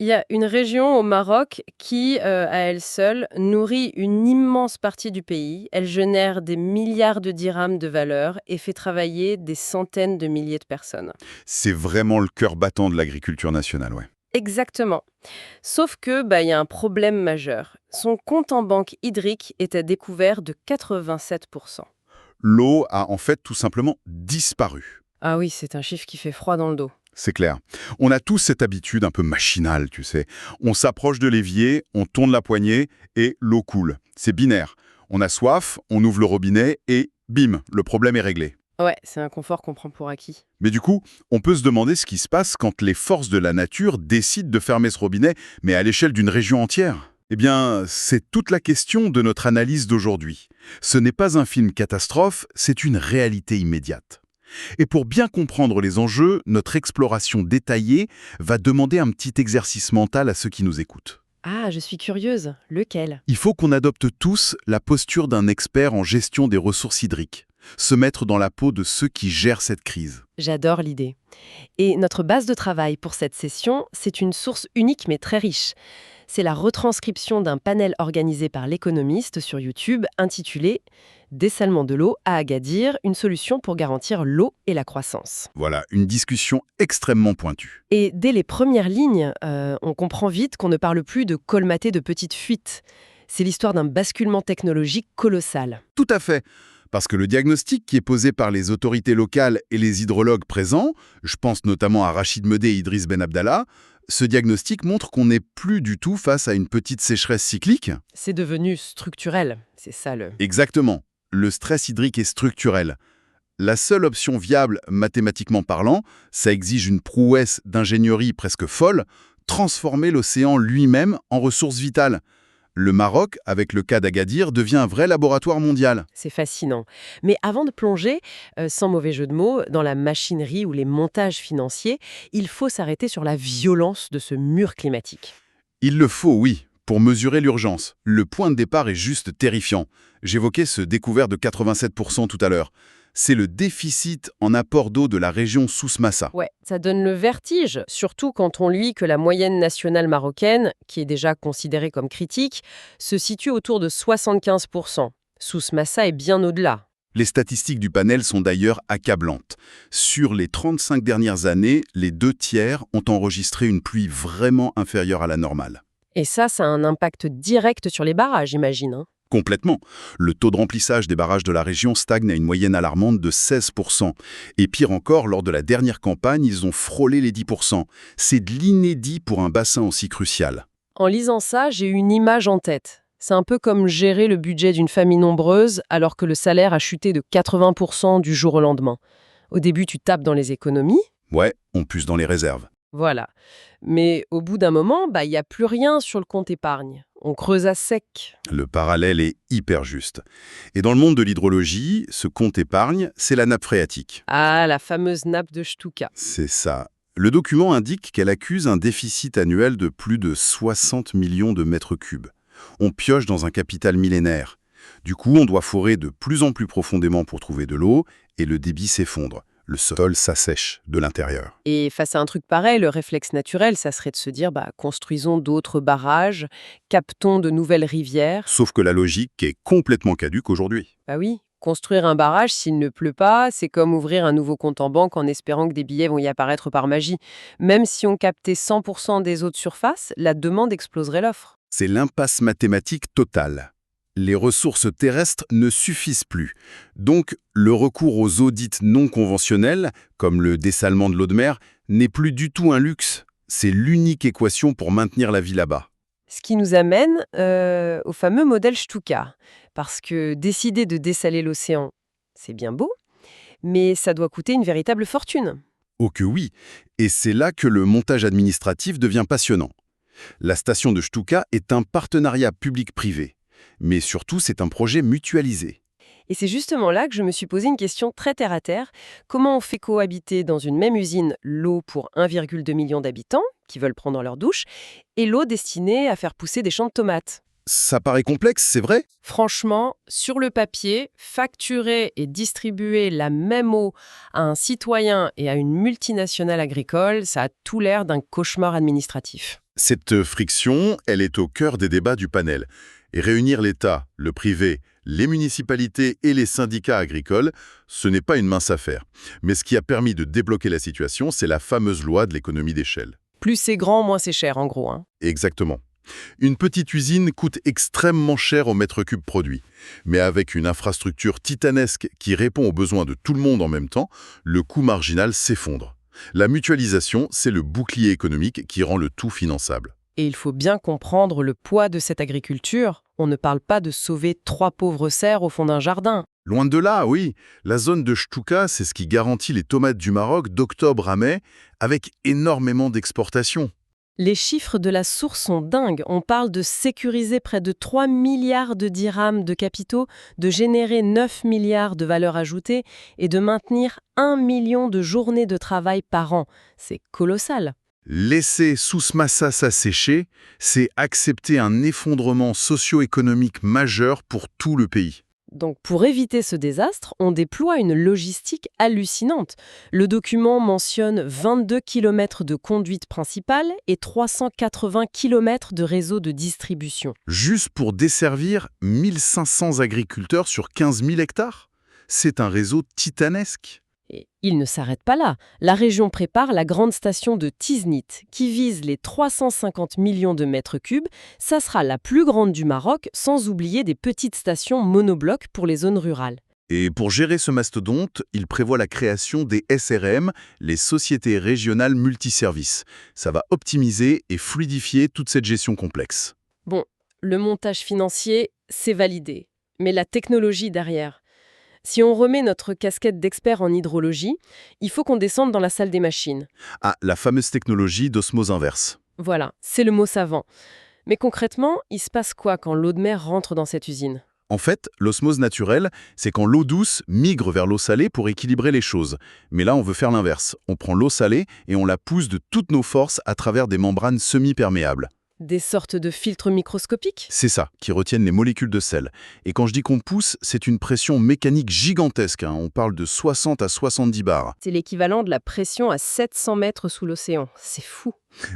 Il y a une région au Maroc qui, à elle seule, nourrit une immense partie du pays. Elle génère des milliards de dirhams de valeur et fait travailler des centaines de milliers de personnes. C'est vraiment le cœur battant de l'agriculture nationale, ouais. Exactement. Sauf que, il y a un problème majeur. Son compte en banque hydrique est à découvert de 87%. L'eau a en fait tout simplement disparu. Ah oui, c'est un chiffre qui fait froid dans le dos. C'est clair. On a tous cette habitude un peu machinale, tu sais. On s'approche de l'évier, on tourne la poignée et l'eau coule. C'est binaire. On a soif, on ouvre le robinet et bim, le problème est réglé. Ouais, c'est un confort qu'on prend pour acquis. Mais du coup, on peut se demander ce qui se passe quand les forces de la nature décident de fermer ce robinet, mais à l'échelle d'une région entière. Eh bien, c'est toute la question de notre analyse d'aujourd'hui. Ce n'est pas un film catastrophe, c'est une réalité immédiate. Et pour bien comprendre les enjeux, notre exploration détaillée va demander un petit exercice mental à ceux qui nous écoutent. Ah, je suis curieuse. Lequel? Il faut qu'on adopte tous la posture d'un expert en gestion des ressources hydriques, se mettre dans la peau de ceux qui gèrent cette crise. J'adore l'idée. Et notre base de travail pour cette session, c'est une source unique mais très riche. C'est la retranscription d'un panel organisé par l'économiste sur YouTube intitulé Dessalement de l'eau à Agadir, une solution pour garantir l'eau et la croissance. Voilà, une discussion extrêmement pointue. Et dès les premières lignes, on comprend vite qu'on ne parle plus de colmater de petites fuites. C'est l'histoire d'un basculement technologique colossal. Tout à fait. Parce que le diagnostic qui est posé par les autorités locales et les hydrologues présents, je pense notamment à Rachid Medeh et Idriss Ben Abdallah, ce diagnostic montre qu'on n'est plus du tout face à une petite sécheresse cyclique. C'est devenu structurel, c'est ça le... Exactement. Le stress hydrique est structurel. La seule option viable, mathématiquement parlant, ça exige une prouesse d'ingénierie presque folle, transformer l'océan lui-même en ressource vitale. Le Maroc, avec le cas d'Agadir, devient un vrai laboratoire mondial. C'est fascinant. Mais avant de plonger, sans mauvais jeu de mots, dans la machinerie ou les montages financiers, il faut s'arrêter sur la violence de ce mur climatique. Il le faut, oui, pour mesurer l'urgence. Le point de départ est juste terrifiant. J'évoquais ce découvert de 87% tout à l'heure. C'est le déficit en apport d'eau de la région Souss-Massa. Ouais, ça donne le vertige, surtout quand on lit que la moyenne nationale marocaine, qui est déjà considérée comme critique, se situe autour de 75%. Souss-Massa est bien au-delà. Les statistiques du panel sont d'ailleurs accablantes. Sur les 35 dernières années, les 2 tiers ont enregistré une pluie vraiment inférieure à la normale. Et ça a un impact direct sur les barrages, j'imagine, hein. Complètement. Le taux de remplissage des barrages de la région stagne à une moyenne alarmante de 16%. Et pire encore, lors de la dernière campagne, ils ont frôlé les 10%. C'est de l'inédit pour un bassin aussi crucial. En lisant ça, j'ai une image en tête. C'est un peu comme gérer le budget d'une famille nombreuse alors que le salaire a chuté de 80% du jour au lendemain. Au début, tu tapes dans les économies, Ouais, on puise dans les réserves. voilà. Mais au bout d'un moment, il n'y a plus rien sur le compte épargne. On creuse à sec. Le parallèle est hyper juste. Et dans le monde de l'hydrologie, ce compte épargne, c'est la nappe phréatique. Ah, la fameuse nappe de Stuka. C'est ça. Le document indique qu'elle accuse un déficit annuel de plus de 60 millions de mètres cubes. On pioche dans un capital millénaire. Du coup, on doit forer de plus en plus profondément pour trouver de l'eau et le débit s'effondre. Le sol s'assèche de l'intérieur. Et face à un truc pareil, le réflexe naturel, ça serait de se dire, construisons d'autres barrages, captons de nouvelles rivières. Sauf que la logique est complètement caduque aujourd'hui. Bah oui, construire un barrage s'il ne pleut pas, c'est comme ouvrir un nouveau compte en banque en espérant que des billets vont y apparaître par magie. Même si on captait 100% des eaux de surface, la demande exploserait l'offre. C'est l'impasse mathématique totale. Les ressources terrestres ne suffisent plus. Donc, le recours aux eaux dites non conventionnelles, comme le dessalement de l'eau de mer, n'est plus du tout un luxe. C'est l'unique équation pour maintenir la vie là-bas. Ce qui nous amène au fameux modèle Stuka. Parce que décider de dessaler l'océan, c'est bien beau, mais ça doit coûter une véritable fortune. Oh que oui. Et c'est là que le montage administratif devient passionnant. La station de Stuka est un partenariat public-privé. Mais surtout, c'est un projet mutualisé. Et c'est justement là que je me suis posé une question très terre-à-terre. Comment on fait cohabiter dans une même usine l'eau pour 1,2 million d'habitants, qui veulent prendre leur douche, et l'eau destinée à faire pousser des champs de tomates? Ça paraît complexe, c'est vrai? Franchement, sur le papier, facturer et distribuer la même eau à un citoyen et à une multinationale agricole, ça a tout l'air d'un cauchemar administratif. Cette friction, elle est au cœur des débats du panel. Et réunir l'État, le privé, les municipalités et les syndicats agricoles, ce n'est pas une mince affaire. Mais ce qui a permis de débloquer la situation, c'est la fameuse loi de l'économie d'échelle. Plus c'est grand, moins c'est cher, en gros, hein. Exactement. Une petite usine coûte extrêmement cher au mètre cube produit. Mais avec une infrastructure titanesque qui répond aux besoins de tout le monde en même temps, le coût marginal s'effondre. La mutualisation, c'est le bouclier économique qui rend le tout finançable. Et il faut bien comprendre le poids de cette agriculture. On ne parle pas de sauver 3 pauvres cerfs au fond d'un jardin. Loin de là, oui. La zone de Stuka, c'est ce qui garantit les tomates du Maroc d'octobre à mai, avec énormément d'exportations. Les chiffres de la source sont dingues. On parle de sécuriser près de 3 milliards de dirhams de capitaux, de générer 9 milliards de valeur ajoutée et de maintenir 1 million de journées de travail par an. C'est colossal. Laisser Sousmassa s'assécher, c'est accepter un effondrement socio-économique majeur pour tout le pays. Donc pour éviter ce désastre, on déploie une logistique hallucinante. Le document mentionne 22 km de conduite principale et 380 km de réseau de distribution. Juste pour desservir 1500 agriculteurs sur 15 000 hectares. C'est un réseau titanesque. Et il ne s'arrête pas là. La région prépare la grande station de Tiznit, qui vise les 350 millions de mètres cubes. Ça sera la plus grande du Maroc, sans oublier des petites stations monoblocs pour les zones rurales. Et pour gérer ce mastodonte, il prévoit la création des SRM, les sociétés régionales multiservices. Ça va optimiser et fluidifier toute cette gestion complexe. Bon, le montage financier, c'est validé. Mais la technologie derrière. Si on remet notre casquette d'expert en hydrologie, il faut qu'on descende dans la salle des machines. Ah, la fameuse technologie d'osmose inverse. Voilà, c'est le mot savant. Mais concrètement, il se passe quoi quand l'eau de mer rentre dans cette usine ? En fait, l'osmose naturelle, c'est quand l'eau douce migre vers l'eau salée pour équilibrer les choses. Mais là, on veut faire l'inverse. On prend l'eau salée et on la pousse de toutes nos forces à travers des membranes semi-perméables. Des sortes de filtres microscopiques ? C'est ça, qui retiennent les molécules de sel. Et quand je dis qu'on pousse, c'est une pression mécanique gigantesque. On parle de 60 à 70 bars. C'est l'équivalent de la pression à 700 mètres sous l'océan. C'est fou.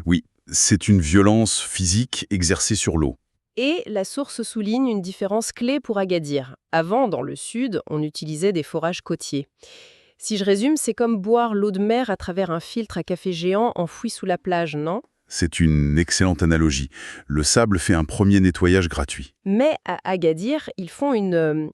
Oui, c'est une violence physique exercée sur l'eau. Et la source souligne une différence clé pour Agadir. Avant, dans le sud, on utilisait des forages côtiers. Si je résume, c'est comme boire l'eau de mer à travers un filtre à café géant enfoui sous la plage, non ? C'est une excellente analogie. Le sable fait un premier nettoyage gratuit. Mais à Agadir, ils font une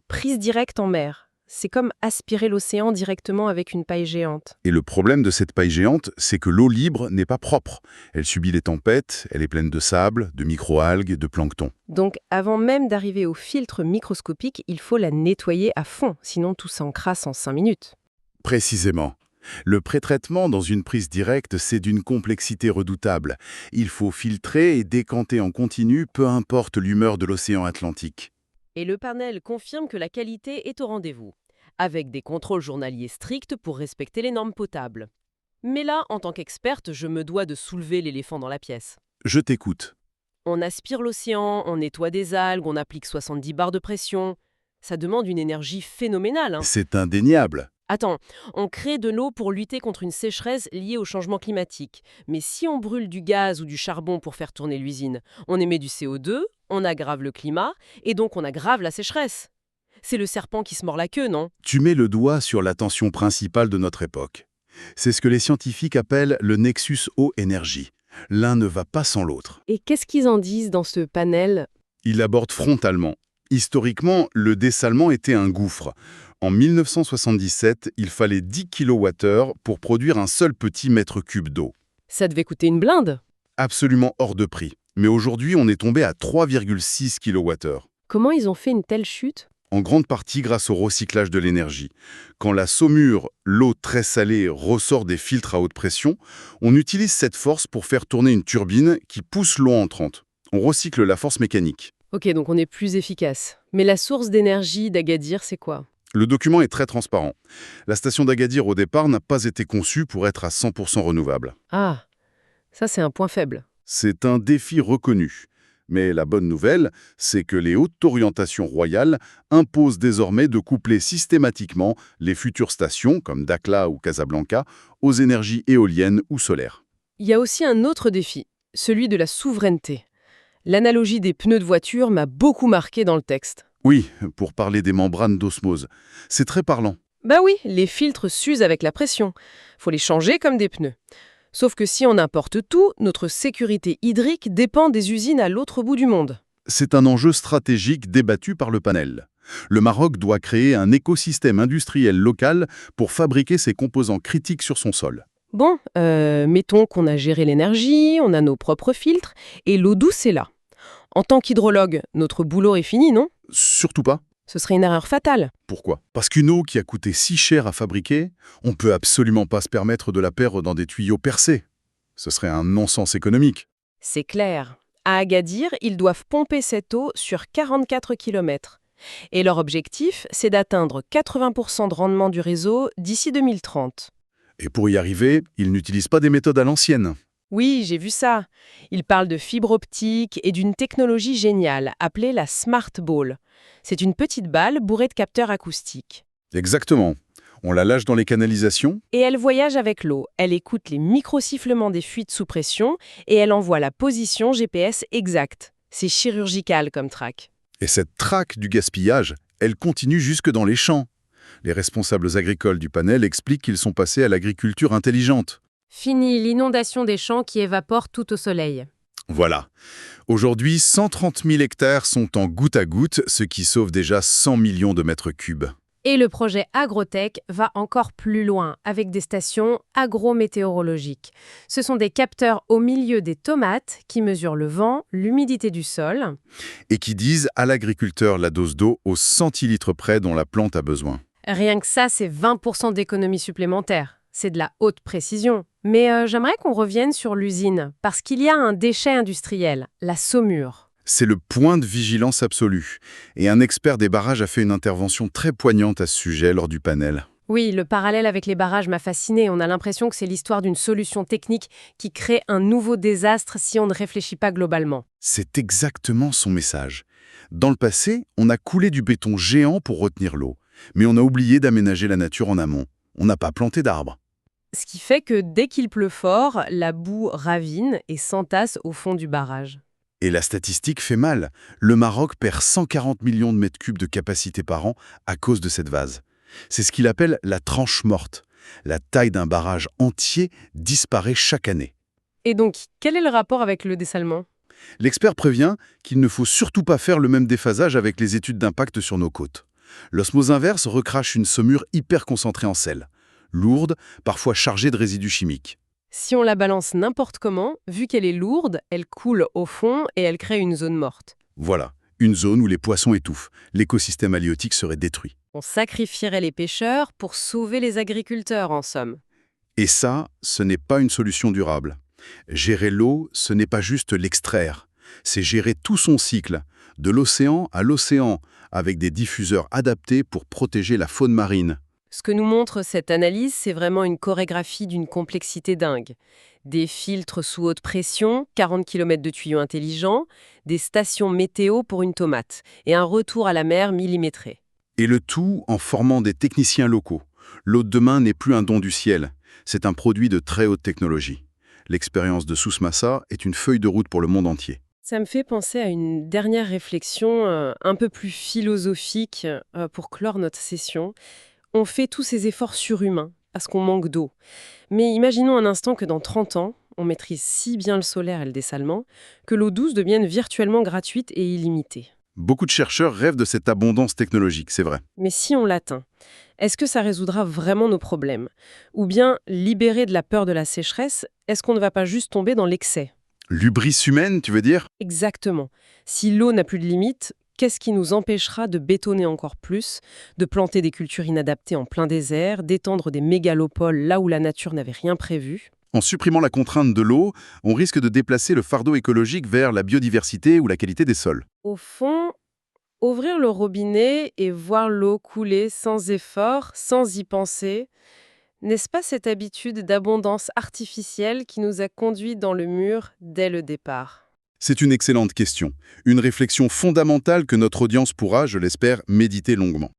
prise directe en mer. C'est comme aspirer l'océan directement avec une paille géante. Et le problème de cette paille géante, c'est que l'eau libre n'est pas propre. Elle subit les tempêtes, elle est pleine de sable, de microalgues, de plancton. Donc avant même d'arriver au filtre microscopique, il faut la nettoyer à fond, sinon tout s'encrasse en 5 minutes. Précisément. Le pré-traitement dans une prise directe, c'est d'une complexité redoutable. Il faut filtrer et décanter en continu, peu importe l'humeur de l'océan Atlantique. Et le panel confirme que la qualité est au rendez-vous, avec des contrôles journaliers stricts pour respecter les normes potables. Mais là, en tant qu'experte, je me dois de soulever l'éléphant dans la pièce. Je t'écoute. On aspire l'océan, on nettoie des algues, on applique 70 bars de pression. Ça demande une énergie phénoménale, hein. C'est indéniable. Attends, on crée de l'eau pour lutter contre une sécheresse liée au changement climatique. Mais si on brûle du gaz ou du charbon pour faire tourner l'usine, on émet du CO2, on aggrave le climat, et donc on aggrave la sécheresse. C'est le serpent qui se mord la queue, non ? Tu mets le doigt sur la tension principale de notre époque. C'est ce que les scientifiques appellent le nexus eau-énergie. L'un ne va pas sans l'autre. Et qu'est-ce qu'ils en disent dans ce panel ? Il l'aborde frontalement. Historiquement, le dessalement était un gouffre. En 1977, il fallait 10 kWh pour produire un seul petit mètre cube d'eau. Ça devait coûter une blinde. Absolument hors de prix. Mais aujourd'hui, on est tombé à 3,6 kWh. Comment ils ont fait une telle chute ? En grande partie grâce au recyclage de l'énergie. Quand la saumure, l'eau très salée, ressort des filtres à haute pression, on utilise cette force pour faire tourner une turbine qui pousse l'eau entrante. On recycle la force mécanique. Ok, donc on est plus efficace. Mais la source d'énergie d'Agadir, c'est quoi ? Le document est très transparent. La station d'Agadir, au départ, n'a pas été conçue pour être à 100% renouvelable. Ah, ça c'est un point faible. C'est un défi reconnu. Mais la bonne nouvelle, c'est que les hautes orientations royales imposent désormais de coupler systématiquement les futures stations, comme Dakhla ou Casablanca, aux énergies éoliennes ou solaires. Il y a aussi un autre défi, celui de la souveraineté. L'analogie des pneus de voiture m'a beaucoup marqué dans le texte. Oui, pour parler des membranes d'osmose. C'est très parlant. Bah oui, les filtres s'usent avec la pression. Faut les changer comme des pneus. Sauf que si on importe tout, notre sécurité hydrique dépend des usines à l'autre bout du monde. C'est un enjeu stratégique débattu par le panel. Le Maroc doit créer un écosystème industriel local pour fabriquer ses composants critiques sur son sol. Bon, mettons qu'on a géré l'énergie, on a nos propres filtres, et l'eau douce est là. En tant qu'hydrologue, notre boulot est fini, non? Surtout pas. Ce serait une erreur fatale. Pourquoi? Parce qu'une eau qui a coûté si cher à fabriquer, on peut absolument pas se permettre de la perdre dans des tuyaux percés. Ce serait un non-sens économique. C'est clair. À Agadir, ils doivent pomper cette eau sur 44 km. Et leur objectif, c'est d'atteindre 80% de rendement du réseau d'ici 2030. Et pour y arriver, ils n'utilisent pas des méthodes à l'ancienne. Oui, j'ai vu ça. Ils parlent de fibre optique et d'une technologie géniale appelée la Smart Ball. C'est une petite balle bourrée de capteurs acoustiques. Exactement. On la lâche dans les canalisations. Et elle voyage avec l'eau. Elle écoute les micro-sifflements des fuites sous pression et elle envoie la position GPS exacte. C'est chirurgical comme track. Et cette traque du gaspillage, elle continue jusque dans les champs. Les responsables agricoles du panel expliquent qu'ils sont passés à l'agriculture intelligente. Fini l'inondation des champs qui évapore tout au soleil. Voilà. Aujourd'hui, 130 000 hectares sont en goutte à goutte, ce qui sauve déjà 100 millions de mètres cubes. Et le projet Agrotech va encore plus loin, avec des stations agrométéorologiques. Ce sont des capteurs au milieu des tomates qui mesurent le vent, l'humidité du sol. Et qui disent à l'agriculteur la dose d'eau au centilitre près dont la plante a besoin. Rien que ça, c'est 20% d'économie supplémentaire. C'est de la haute précision. Mais j'aimerais qu'on revienne sur l'usine, parce qu'il y a un déchet industriel, la saumure. C'est le point de vigilance absolu. Et un expert des barrages a fait une intervention très poignante à ce sujet lors du panel. Oui, le parallèle avec les barrages m'a fasciné. On a l'impression que c'est l'histoire d'une solution technique qui crée un nouveau désastre si on ne réfléchit pas globalement. C'est exactement son message. Dans le passé, on a coulé du béton géant pour retenir l'eau. Mais on a oublié d'aménager la nature en amont. On n'a pas planté d'arbres. Ce qui fait que dès qu'il pleut fort, la boue ravine et s'entasse au fond du barrage. Et la statistique fait mal. Le Maroc perd 140 millions de mètres cubes de capacité par an à cause de cette vase. C'est ce qu'il appelle la tranche morte. La taille d'un barrage entier disparaît chaque année. Et donc, quel est le rapport avec le dessalement? L'expert prévient qu'il ne faut surtout pas faire le même déphasage avec les études d'impact sur nos côtes. L'osmose inverse recrache une saumure hyper concentrée en sel, lourde, parfois chargée de résidus chimiques. Si on la balance n'importe comment, vu qu'elle est lourde, elle coule au fond et elle crée une zone morte. Voilà, une zone où les poissons étouffent. L'écosystème halieutique serait détruit. On sacrifierait les pêcheurs pour sauver les agriculteurs, en somme. Et ça, ce n'est pas une solution durable. Gérer l'eau, ce n'est pas juste l'extraire. C'est gérer tout son cycle, de l'océan à l'océan, avec des diffuseurs adaptés pour protéger la faune marine. Ce que nous montre cette analyse, c'est vraiment une chorégraphie d'une complexité dingue. Des filtres sous haute pression, 40 km de tuyaux intelligents, des stations météo pour une tomate, et un retour à la mer millimétré. Et le tout en formant des techniciens locaux. L'eau de demain n'est plus un don du ciel, c'est un produit de très haute technologie. L'expérience de Soussmassa est une feuille de route pour le monde entier. Ça me fait penser à une dernière réflexion un peu plus philosophique pour clore notre session. On fait tous ces efforts surhumains parce qu'on manque d'eau. Mais imaginons un instant que dans 30 ans, on maîtrise si bien le solaire et le dessalement que l'eau douce devienne virtuellement gratuite et illimitée. Beaucoup de chercheurs rêvent de cette abondance technologique, c'est vrai. Mais si on l'atteint, est-ce que ça résoudra vraiment nos problèmes? Ou bien, libéré de la peur de la sécheresse, est-ce qu'on ne va pas juste tomber dans l'excès? L'hubris humaine, tu veux dire? Exactement. Si l'eau n'a plus de limite, qu'est-ce qui nous empêchera de bétonner encore plus, de planter des cultures inadaptées en plein désert, d'étendre des mégalopoles là où la nature n'avait rien prévu? En supprimant la contrainte de l'eau, on risque de déplacer le fardeau écologique vers la biodiversité ou la qualité des sols. Au fond, ouvrir le robinet et voir l'eau couler sans effort, sans y penser, n'est-ce pas cette habitude d'abondance artificielle qui nous a conduits dans le mur dès le départ? C'est une excellente question. Une réflexion fondamentale que notre audience pourra, je l'espère, méditer longuement.